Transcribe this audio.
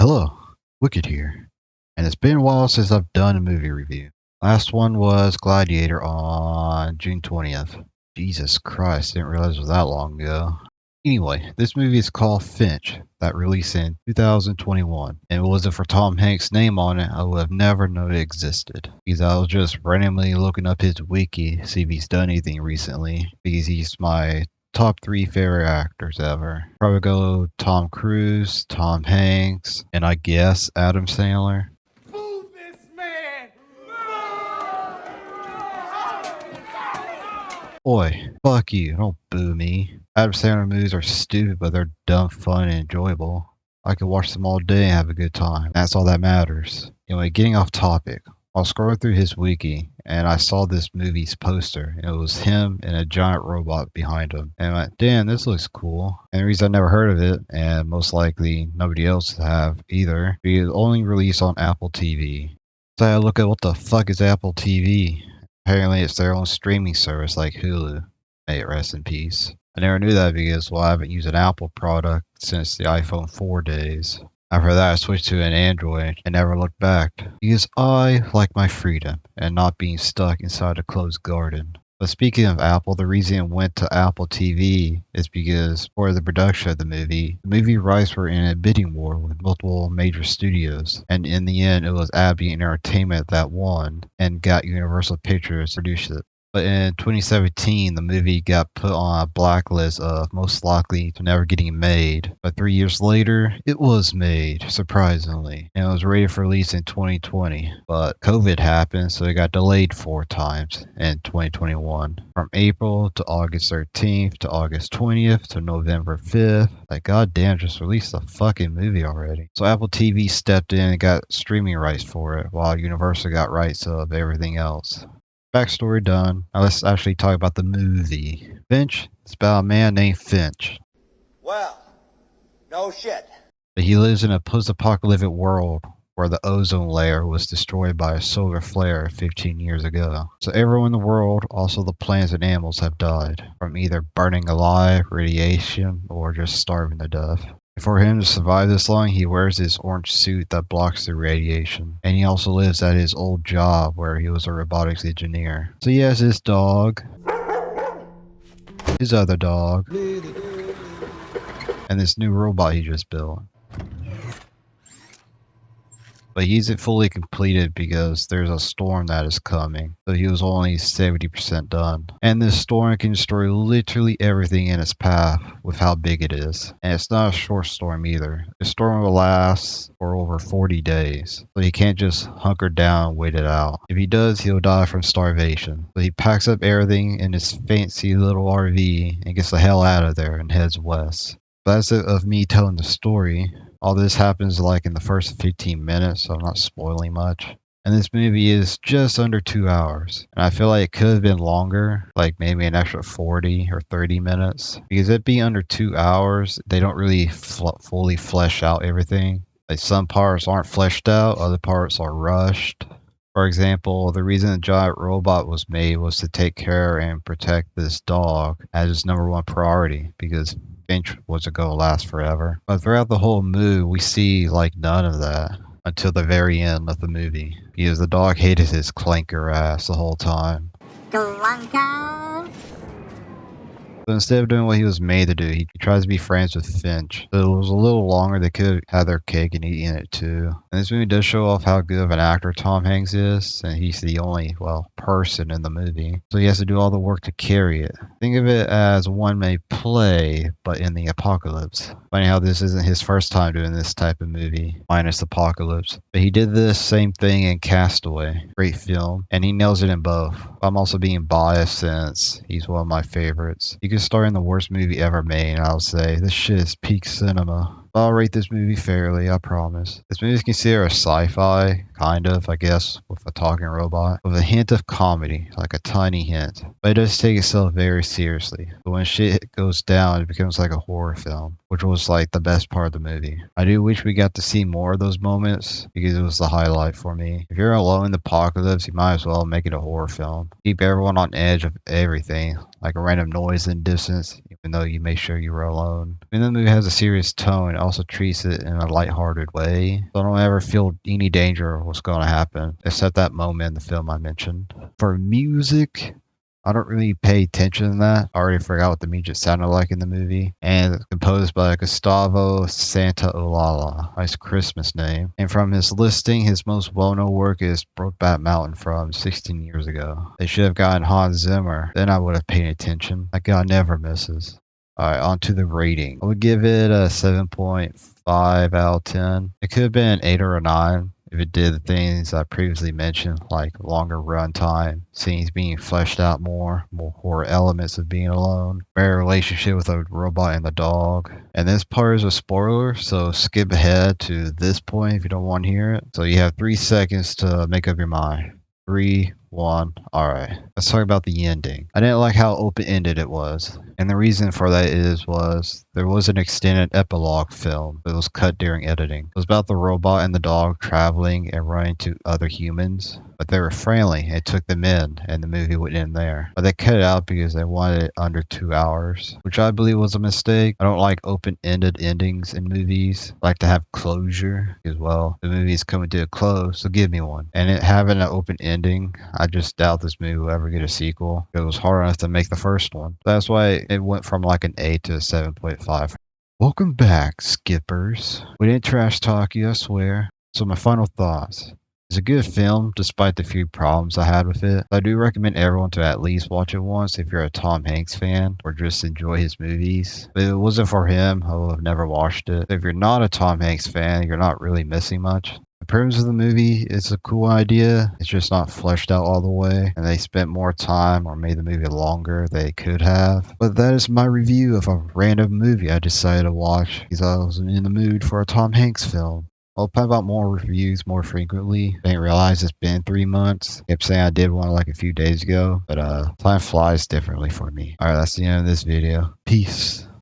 Hello, Wicked here, and it's been a while since I've done a movie review. Last one was Gladiator on June 20th. Jesus Christ, didn't realize it was that long ago. Anyway, this movie is called Finch, that released in 2021, and if it wasn't for Tom Hanks' name on it, I would have never known it existed. Because I was just randomly looking up his wiki to see if he's done anything recently, because he's my top three favorite actors ever. Probably go Tom Cruise, Tom Hanks, and I guess Adam Sandler. Move this man! Boy, fuck you, don't boo me. Adam Sandler movies are stupid, but they're dumb, fun, and enjoyable. I could watch them all day and have a good time. That's all that matters. Anyway, getting off topic. I was scrolling through his wiki and I saw this movie's poster. And it was him and a giant robot behind him. And I went, damn, this looks cool. And the reason I never heard of it, and most likely nobody else have either, because it only released on Apple TV. So I look at what the fuck is Apple TV. Apparently it's their own streaming service like Hulu. May it rest in peace. I never knew that because, well, I haven't used an Apple product since the iPhone 4 days. After that, I switched to an Android and never looked back because I like my freedom and not being stuck inside a closed garden. But speaking of Apple, the reason it went to Apple TV is because for the production of the movie rights were in a bidding war with multiple major studios. And in the end, it was Abbey Entertainment that won and got Universal Pictures to produce it. But in 2017, the movie got put on a blacklist of most likely to never getting made. But 3 years later, it was made, surprisingly. And it was rated for release in 2020. But COVID happened, so it got delayed 4 times in 2021. From April to August 13th to August 20th to November 5th. Like, goddamn, just release the fucking movie already. So Apple TV stepped in and got streaming rights for it, while Universal got rights of everything else. Backstory done. Now let's actually talk about the movie. Finch, it's about a man named Finch. Well, no shit. But he lives in a post-apocalyptic world where the ozone layer was destroyed by a solar flare 15 years ago. So everyone in the world, also the plants and animals, have died from either burning alive, radiation, or just starving to death. For him to survive this long, he wears this orange suit that blocks the radiation. And he also lives at his old job where he was a robotics engineer. So he has his dog, his other dog, and this new robot he just built. But he isn't fully completed because there's a storm that is coming. So he was only 70% done. And this storm can destroy literally everything in its path with how big it is. And it's not a short storm either. The storm will last for over 40 days. So he can't just hunker down and wait it out. If he does, he'll die from starvation. So he packs up everything in his fancy little RV and gets the hell out of there and heads west. But that's it of me telling the story. All this happens like in the first 15 minutes, so I'm not spoiling much. And this movie is just under 2 hours. And I feel like it could have been longer, like maybe an extra 40 or 30 minutes. Because it being under 2 hours, they don't really fully flesh out everything. Like some parts aren't fleshed out, other parts are rushed. For example, the reason the giant robot was made was to take care and protect this dog as his number one priority, because Finch wasn't going to last forever. But throughout the whole movie, we see like none of that until the very end of the movie, because the dog hated his clanker ass the whole time. Clunker. So instead of doing what he was made to do, he tries to be friends with Finch. So it was a little longer, they could have had their cake and eaten it too. And this movie does show off how good of an actor Tom Hanks is, and he's the only, person in the movie. So he has to do all the work to carry it. Think of it as one may play, but in the apocalypse. Funny how this isn't his first time doing this type of movie, minus Apocalypse. But he did this same thing in Castaway. Great film, and he nails it in both. I'm also being biased since he's one of my favorites. You could star in the worst movie ever made, and I'll say, this shit is peak cinema. I'll rate this movie fairly, I promise. This movie is considered a sci-fi, kind of, I guess, with a talking robot, with a hint of comedy, like a tiny hint. But it does take itself very seriously. But when shit goes down, it becomes like a horror film, which was like the best part of the movie. I do wish we got to see more of those moments because it was the highlight for me. If you're alone in the apocalypse, you might as well make it a horror film. Keep everyone on edge of everything, like a random noise in the distance, even though you make sure you were alone. Even though the movie has a serious tone, it also treats it in a lighthearted way. So I don't ever feel any danger of what's going to happen, except that moment in the film I mentioned. For music, I don't really pay attention to that. I already forgot what the music sounded like in the movie. And it's composed by Gustavo Santaolalla, nice Christmas name. And from his listing, his most well-known work is Brokeback Mountain from 16 years ago. They should have gotten Hans Zimmer. Then I would have paid attention. That guy never misses. Alright, on to the rating. I would give it a 7.5 out of 10. It could have been an 8 or a 9 if it did the things I previously mentioned, like longer run time, scenes being fleshed out more horror elements of being alone, better relationship with a robot and the dog. And this part is a spoiler, so skip ahead to this point if you don't want to hear it. So you have 3 seconds to make up your mind. 3, 1, alright. Let's talk about the ending. I didn't like how open-ended it was. And the reason for that was there was an extended epilogue film that was cut during editing. It was about the robot and the dog traveling and running to other humans, but they were friendly and took them in, and the movie would end there. But they cut it out because they wanted it under 2 hours, which I believe was a mistake. I don't like open-ended endings in movies. I like to have closure as well. The movie is coming to a close, so give me one. And it having an open ending, I just doubt this movie will ever get a sequel. It was hard enough to make the first one. That's why it went from like an 8 to a 7.5. Welcome back, skippers. We didn't trash talk you, I swear. So my final thoughts. It's a good film, despite the few problems I had with it. I do recommend everyone to at least watch it once if you're a Tom Hanks fan or just enjoy his movies. If it wasn't for him, I would have never watched it. If you're not a Tom Hanks fan, you're not really missing much. The premise of the movie is a cool idea. It's just not fleshed out all the way, and they spent more time or made the movie longer than they could have. But that is my review of a random movie I decided to watch because I was in the mood for a Tom Hanks film. I'll put out more reviews more frequently. I didn't realize it's been 3 months. I kept saying I did one like a few days ago, but time flies differently for me. Alright, that's the end of this video. Peace.